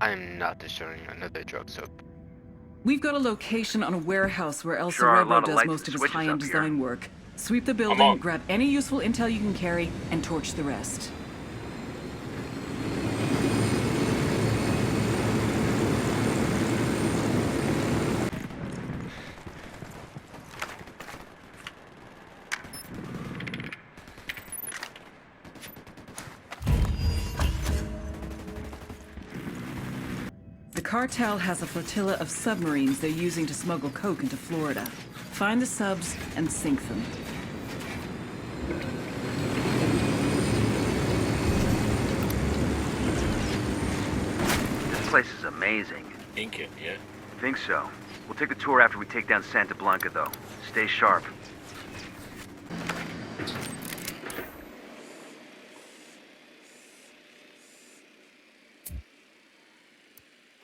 I'm not destroying another drug soap. We've got a location on a warehouse where El Sure are a lot Cerebro of does lights most and of his switches high-end up here. design work. Sweep the I'm building, on. grab any useful intel you can carry, and torch the rest. The cartel has a flotilla of submarines they're using to smuggle coke into Florida. Find the subs and sink them. This place is amazing. Incan, yeah? Think so. We'll take the tour after we take down Santa Blanca, though. Stay sharp.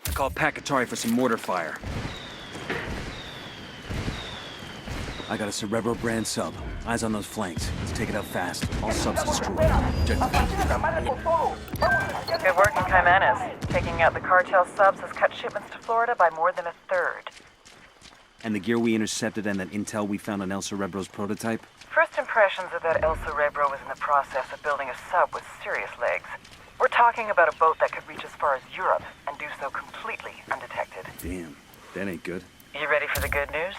I call Packatari for some mortar fire. I got a Cerebro brand sub. Eyes on those flanks. Let's take it out fast. All subs destroyed. Good work in Caymanas. Taking out the cartel subs has cut shipments to Florida by more than a third. And the gear we intercepted and that intel we found on El Cerebro's prototype? First impressions are that El Cerebro was in the process of building a sub with serious legs. We're talking about a boat that could reach as far as Europe and do so completely undetected. Damn, that ain't good. You ready for the good news?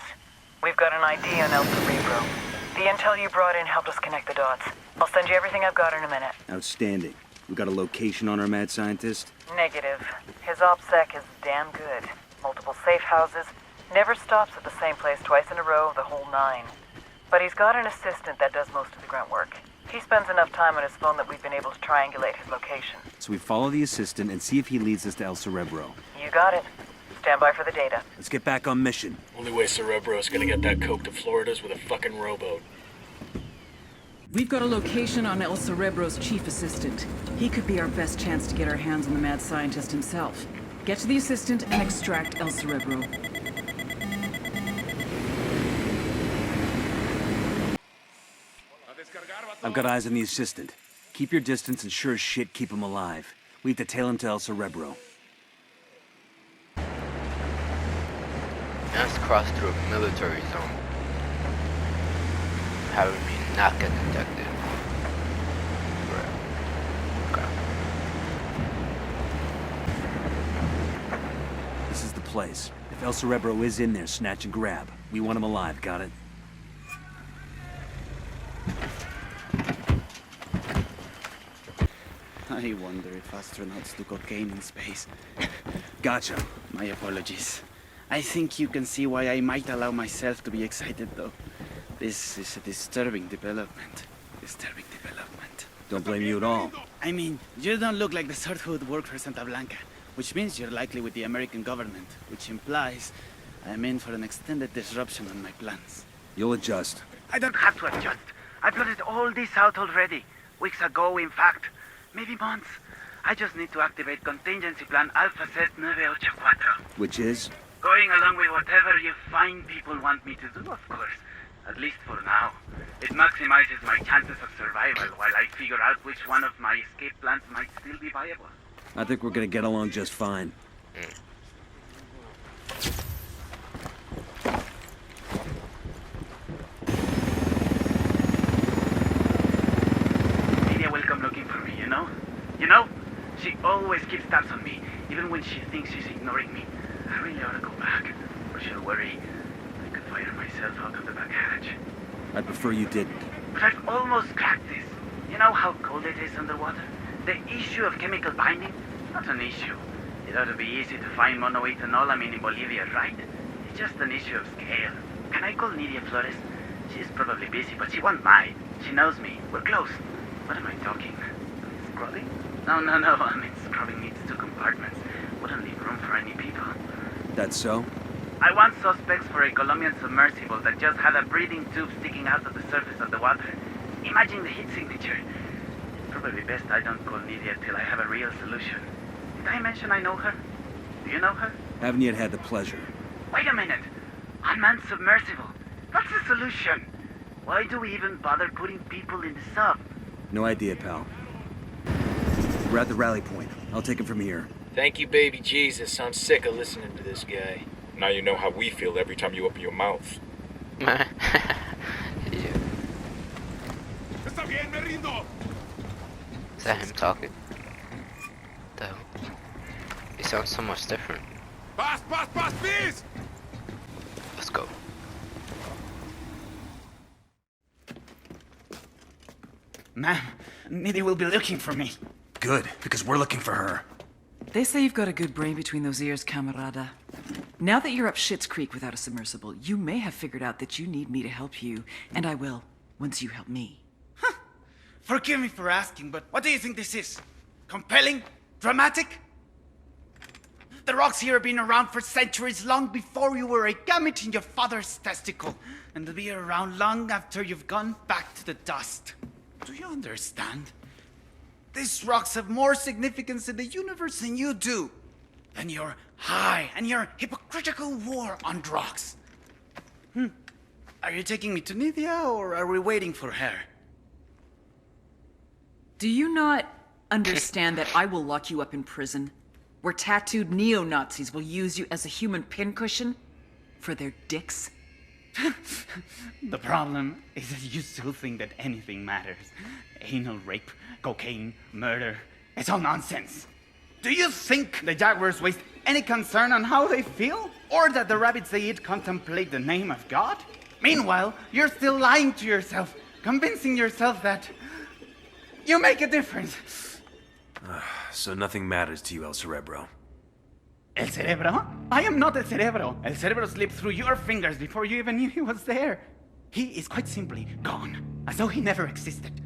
We've got an ID on El Cerebro. The intel you brought in helped us connect the dots. I'll send you everything I've got in a minute. Outstanding. We got a location on our mad scientist? Negative. His OPSEC is damn good. Multiple safe houses. Never stops at the same place twice in a row, the whole nine. But he's got an assistant that does most of the grunt work. He spends enough time on his phone that we've been able to triangulate his location. So we follow the assistant and see if he leads us to El Cerebro. You got it. Stand by for the data. Let's get back on mission. Only way Cerebro's gonna get that coke to Florida's with a fucking rowboat. We've got a location on El Cerebro's chief assistant. He could be our best chance to get our hands on the mad scientist himself. Get to the assistant and extract El Cerebro. I've got eyes on the assistant. Keep your distance and sure as shit keep him alive. We have to tail him to El Cerebro. Let's cross through a military zone. Having me not get detected. Right. Okay. This is the place. If El Cerebro is in there, snatch and grab. We want him alive, got it? I wonder if astronauts do cocaine in space. Gotcha. My apologies. I think you can see why I might allow myself to be excited, though. This is a disturbing development. Disturbing development. Don't blame you at all. I mean, you don't look like the sort who would work for Santa Blanca, which means you're likely with the American government, which implies I'm in for an extended disruption on my plans. You'll adjust. I don't have to adjust. I plotted all this out already. Weeks ago, in fact. Maybe months. I just need to activate contingency plan Alpha Set 984. Which is? Going along with whatever you fine people want me to do, of course. At least for now. It maximizes my chances of survival while I figure out which one of my escape plans might still be viable. I think we're gonna get along just fine. Lydia will come looking for me, you know? You know? She always keeps tabs on me, even when she thinks she's ignoring me. I really ought to go back, or she'll worry. I could fire myself out of the back hatch. I'd prefer you didn't. But I've almost cracked this. You know how cold it is underwater? The issue of chemical binding? Not an issue. It ought to be easy to find monoethanolamine in Bolivia, right? It's just an issue of scale. Can I call Nidia Flores? She's probably busy, but she won't mind. She knows me. We're close. What am I talking? Scrubbing? No. I mean, scrubbing needs 2 compartments. Wouldn't leave room for any people. That's so? I want suspects for a Colombian submersible that just had a breathing tube sticking out of the surface of the water. Imagine the heat signature. It's probably best I don't call Nidia till I have a real solution. Did I mention I know her? Do you know her? Haven't yet had the pleasure. Wait a minute. Unmanned submersible. That's the solution. Why do we even bother putting people in the sub? No idea, pal. We're at the rally point. I'll take it from here. Thank you, baby Jesus. I'm sick of listening to this guy. Now you know how we feel every time you open your mouth. Yeah. Is that him talking? The hell? He sounds so much different. Let's go. Ma'am, Nidhi will be looking for me. Good, because we're looking for her. They say you've got a good brain between those ears, camarada. Now that you're up Schitt's Creek without a submersible, you may have figured out that you need me to help you, and I will, once you help me. Forgive me for asking, but what do you think this is? Compelling? Dramatic? The rocks here have been around for centuries, long before you were a gamete in your father's testicle, and they'll be around long after you've gone back to the dust. Do you understand? These rocks have more significance in the universe than you do, than your high and your hypocritical war on rocks. Are you taking me to Nidhia, or are we waiting for her? Do you not understand that I will lock you up in prison, where tattooed neo-Nazis will use you as a human pincushion for their dicks? The problem is that you still think that anything matters. Anal rape, cocaine, murder, it's all nonsense. Do you think the jaguars waste any concern on how they feel? Or that the rabbits they eat contemplate the name of God? Meanwhile, you're still lying to yourself, convincing yourself that you make a difference. So nothing matters to you, El Cerebro. El Cerebro? I am not El Cerebro. El Cerebro slipped through your fingers before you even knew he was there. He is quite simply gone, as though he never existed.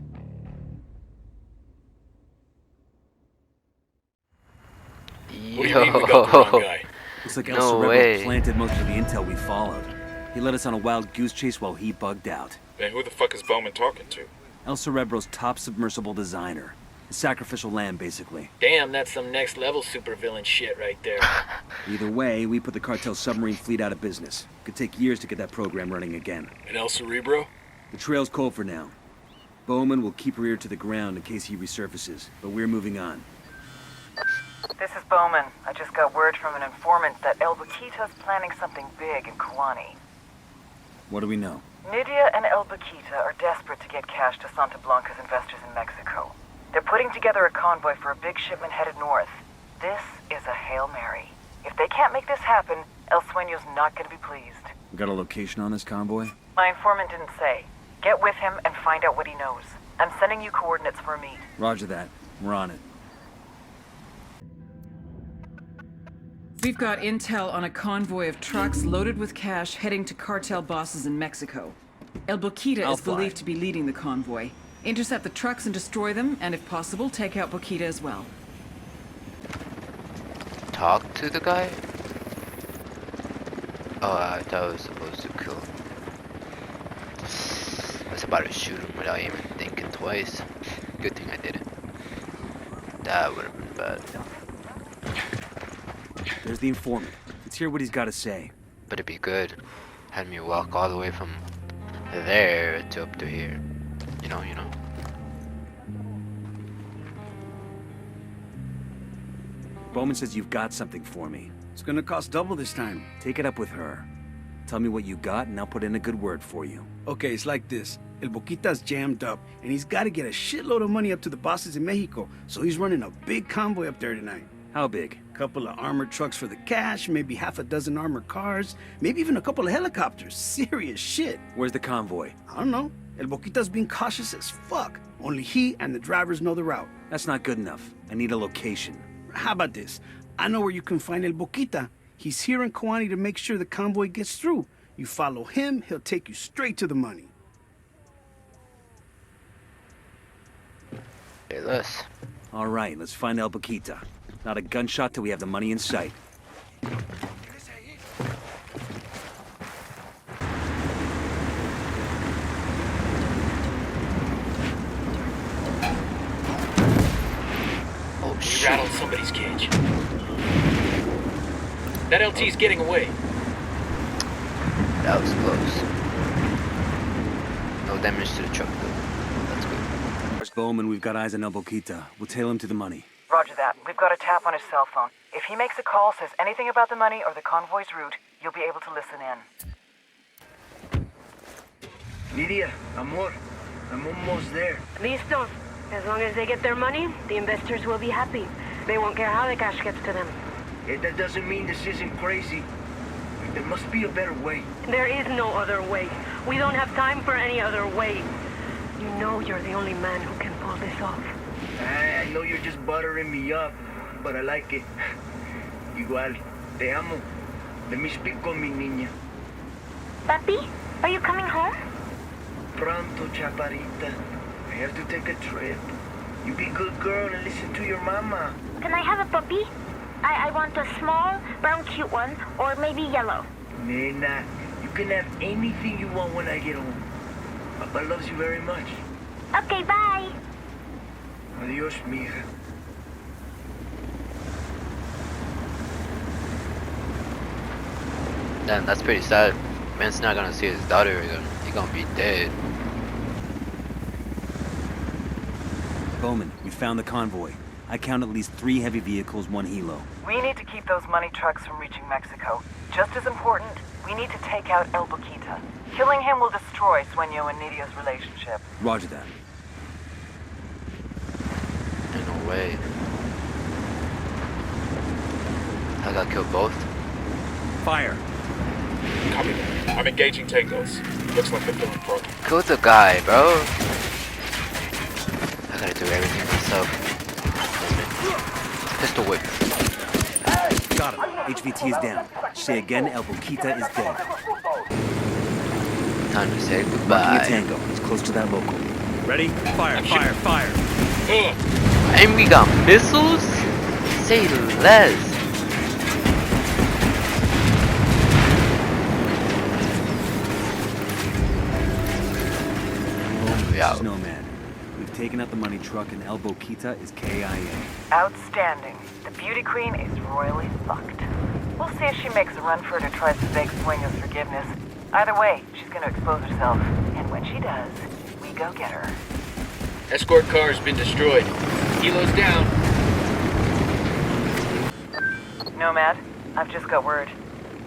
What do you mean we got the wrong guy? Looks like No El Cerebro way. planted most of the intel we followed. He led us on a wild goose chase while he bugged out. Then who the fuck is Bowman talking to? El Cerebro's top submersible designer. A sacrificial lamb, basically. Damn, that's some next level supervillain shit right there. Either way, we put the cartel submarine fleet out of business. Could take years to get that program running again. And El Cerebro? The trail's cold for now. Bowman will keep her ear to the ground in case he resurfaces, but we're moving on. This is Bowman. I just got word from an informant that El Baquita's planning something big in Kuani. What do we know? Nydia and El Baquita are desperate to get cash to Santa Blanca's investors in Mexico. They're putting together a convoy for a big shipment headed north. This is a Hail Mary. If they can't make this happen, El Sueño's not going to be pleased. We got a location on this convoy? My informant didn't say. Get with him and find out what he knows. I'm sending you coordinates for a meet. Roger that. We're on it. We've got intel on a convoy of trucks loaded with cash heading to cartel bosses in Mexico. El Boquita I'll is fly. believed to be leading the convoy. Intercept the trucks and destroy them, and if possible, take out Boquita as well. Talk to the guy? Oh, I thought I was supposed to kill him. I was about to shoot him without even thinking twice. Good thing I didn't. That would have been bad. There's the informant. Let's hear what he's got to say. But it'd be good. Had me walk all the way from there to up to here. You know. Bowman says you've got something for me. It's gonna cost double this time. Take it up with her. Tell me what you got and I'll put in a good word for you. Okay, it's like this. El Boquita's jammed up, and he's gotta get a shitload of money up to the bosses in Mexico, so he's running a big convoy up there tonight. How big? Couple of armored trucks for the cash, maybe half a dozen armored cars, maybe even a couple of helicopters. Serious shit. Where's the convoy? I don't know. El Boquita's being cautious as fuck. Only he and the drivers know the route. That's not good enough. I need a location. How about this? I know where you can find El Boquita. He's here in Kuani to make sure the convoy gets through. You follow him, he'll take you straight to the money. Hey, Les. All right, let's find El Boquita. Not a gunshot till we have the money in sight. Oh, We shit. rattled somebody's cage. That LT's getting away. That was close. No damage to the truck, though. That's good. Bowman, we've got eyes on El Boquita. We'll tail him to the money. Roger that. We've got a tap on his cell phone. If he makes a call, says anything about the money or the convoy's route, you'll be able to listen in. Lydia, amor, I'm almost there. Listos. As long as they get their money, the investors will be happy. They won't care how the cash gets to them. That doesn't mean this isn't crazy. There must be a better way. There is no other way. We don't have time for any other way. You know you're the only man who can pull this off. I know you're just buttering me up, but I like it. Igual, te amo. Let me speak con mi niña. Papi, are you coming home? Pronto, chaparita. I have to take a trip. You be a good girl and listen to your mama. Can I have a puppy? I want a small, brown, cute one, or maybe yellow. Nena, you can have anything you want when I get home. Papa loves you very much. Okay, bye. Adios, mija. Damn, that's pretty sad. Man's not gonna see his daughter again. He's gonna be dead. Bowman, we found the convoy. I count at least 3 heavy vehicles, 1 helo. We need to keep those money trucks from reaching Mexico. Just as important, we need to take out El Boquita. Killing him will destroy Sueño and Nidia's relationship. Roger that. Ain't no way. I got killed both. Fire! Copy. I'm engaging tangos. Looks like they're feeling frog. Kill the guy, bro. I gotta do everything myself. Pistol whip. Got him. HVT is down. Say again, El Boquita is dead. Time to say Marking goodbye. a tango. He's close to that local. Ready? Fire, fire, fire. And we got missiles? Say less. This is Nomad. We've taken out the money truck and El Boquita is KIA. Outstanding. The Beauty Queen is royally fucked. We'll see if she makes a run for it or tries to beg Sueño's forgiveness. Either way, she's gonna expose herself. And when she does, we go get her. Escort car has been destroyed. Helo's down. Nomad, I've just got word.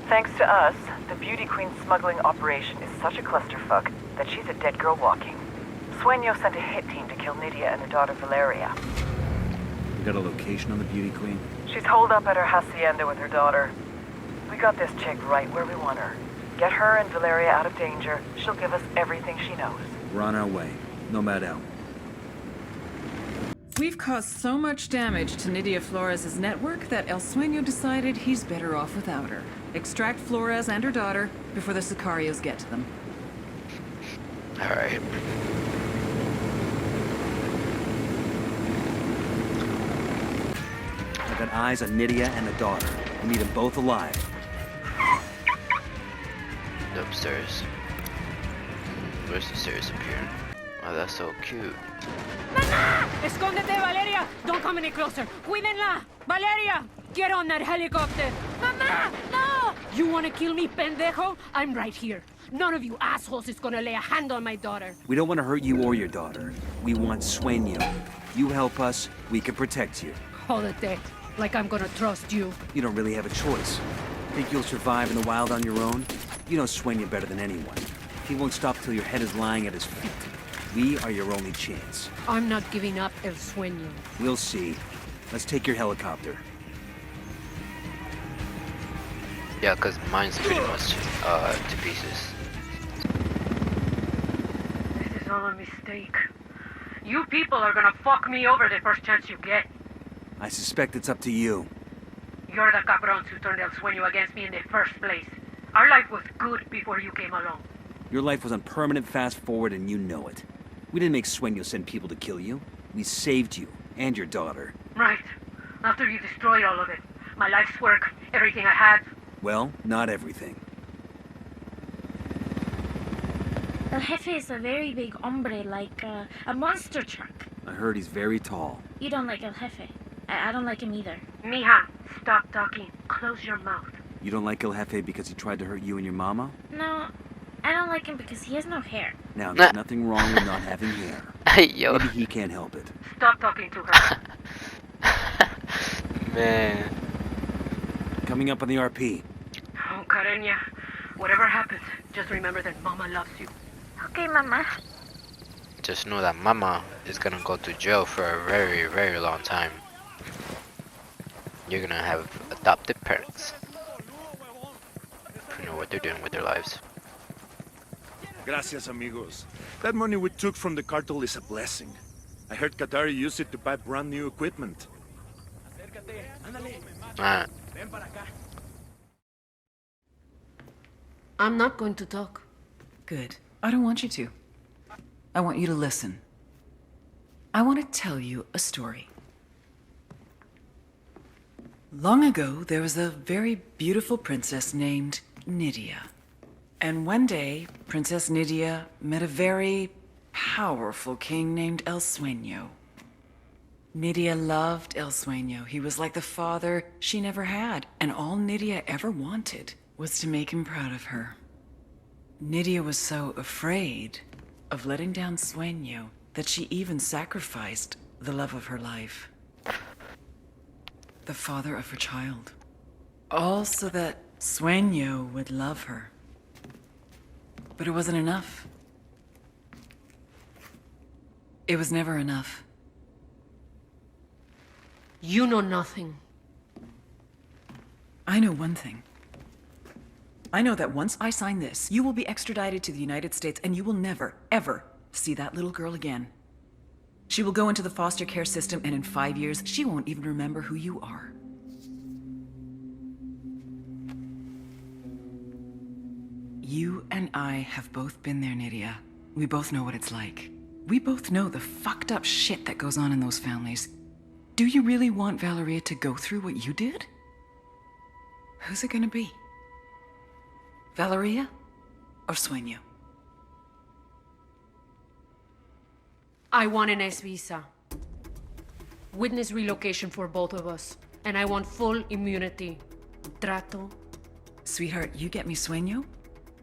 Thanks to us, the Beauty Queen's smuggling operation is such a clusterfuck that she's a dead girl walking. Sueño sent a hit team to kill Nidia and her daughter Valeria. We got a location on the Beauty Queen? She's holed up at her hacienda with her daughter. We got this chick right where we want her. Get her and Valeria out of danger. She'll give us everything she knows. We're on our way. Nomad out. We've caused so much damage to Nidia Flores' network that El Sueño decided he's better off without her. Extract Flores and her daughter before the Sicarios get to them. Alright. I got eyes on Nidia and the daughter. We need them both alive. Upstairs. Where's the stairs up here? Oh, that's so cute. ¡Mamá! ¡Escóndete, Valeria! Don't come any closer. ¡Cuídenla! Valeria! Get on that helicopter! Mamá! No! You wanna kill me, pendejo? I'm right here. None of you assholes is gonna lay a hand on my daughter. We don't want to hurt you or your daughter. We want Sueño. You help us, we can protect you. Jódete. Like I'm gonna trust you. You don't really have a choice. Think you'll survive in the wild on your own? You know Sueño better than anyone. He won't stop till your head is lying at his feet. We are your only chance. I'm not giving up El Sueño. We'll see. Let's take your helicopter. Yeah, cause mine's pretty much to pieces. This is all a mistake. You people are gonna fuck me over the first chance you get. I suspect it's up to you. You're the cabrons who turned El Sueño against me in the first place. Our life was good before you came along. Your life was on permanent fast forward and you know it. We didn't make Sueño send people to kill you. We saved you and your daughter. Right. After you destroyed all of it. My life's work, everything I had. Well, not everything. El Jefe is a very big hombre, like a monster truck. I heard he's very tall. You don't like El Jefe. I don't like him either. Mija, stop talking. Close your mouth. You don't like El Jefe because he tried to hurt you and your mama? No, I don't like him because he has no hair. Now, there's nothing wrong with not having hair. Yo. Maybe he can't help it. Stop talking to her. Man. Coming up on the RP. Oh, Karenya, whatever happens, just remember that Mama loves you. Okay, Mama. Just know that Mama is gonna go to jail for a very, very long time. You're gonna have adopted parents who know what they're doing with their lives. Gracias, amigos. That money we took from the cartel is a blessing. I heard Qatari used it to buy brand new equipment. I'm not going to talk. Good. I don't want you to. I want you to listen. I want to tell you a story. Long ago, there was a very beautiful princess named Nydia. And one day, Princess Nydia met a very powerful king named El Sueño. Nydia loved El Sueño. He was like the father she never had, and all Nydia ever wanted was to make him proud of her. Nydia was so afraid of letting down Sueño that she even sacrificed the love of her life. The father of her child. All so that Sueño would love her. But it wasn't enough. It was never enough. You know nothing. I know one thing. I know that once I sign this, you will be extradited to the United States and you will never, ever see that little girl again. She will go into the foster care system, and in 5 years, she won't even remember who you are. You and I have both been there, Nydia. We both know what it's like. We both know the fucked up shit that goes on in those families. Do you really want Valeria to go through what you did? Who's it gonna be? Valeria or Sueño? I want an S visa. Witness relocation for both of us. And I want full immunity. Trato. Sweetheart, you get me Sueño,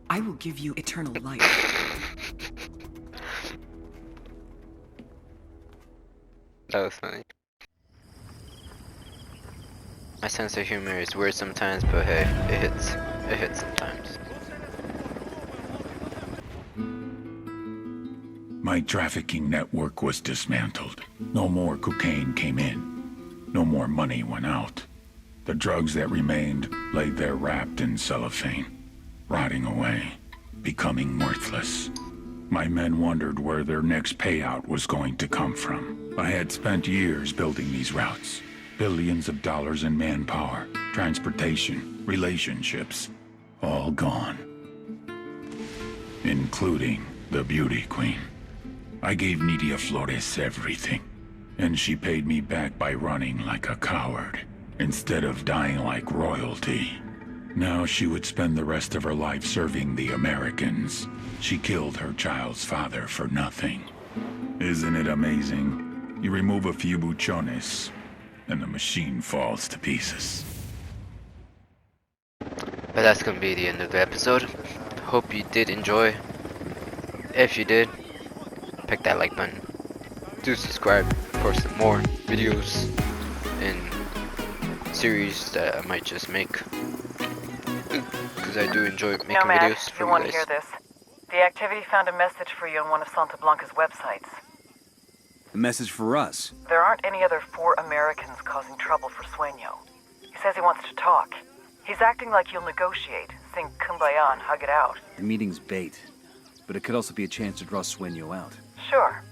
I will give you eternal life. That was funny. My sense of humor is weird sometimes, but hey, it hits. It hits sometimes. My trafficking network was dismantled. No more cocaine came in. No more money went out. The drugs that remained lay there wrapped in cellophane, rotting away, becoming worthless. My men wondered where their next payout was going to come from. I had spent years building these routes. Billions of dollars in manpower, transportation, relationships, all gone. Including the beauty queen. I gave Nydia Flores everything, and she paid me back by running like a coward, instead of dying like royalty. Now she would spend the rest of her life serving the Americans. She killed her child's father for nothing. Isn't it amazing? You remove a few buchones, and the machine falls to pieces. But that's gonna be the end of the episode. Hope you did enjoy. If you did, pick that like button. Do subscribe for some more videos and series that I might just make. Because I do enjoy making Nomad, videos for you you want to guys. hear this? The activity found a message for you on one of Santa Blanca's websites. A message for us. There aren't any other 4 Americans causing trouble for Sueño. He says he wants to talk. He's acting like he'll negotiate, sing Kumbaya and hug it out. The meeting's bait, but it could also be a chance to draw Sueño out. Sure.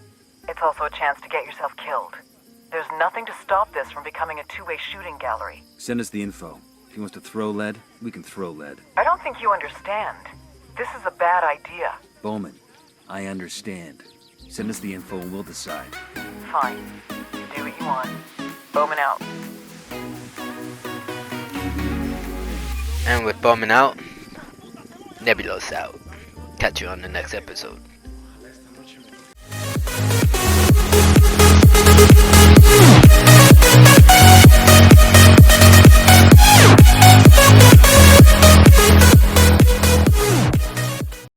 It's also a chance to get yourself killed. There's nothing to stop this from becoming a two-way shooting gallery. Send us the info. If he wants to throw lead, we can throw lead. I don't think you understand. This is a bad idea. Bowman, I understand. Send us the info and we'll decide. Fine. Do what you want. Bowman out. And with Bowman out, Nebulos out. Catch you on the next episode.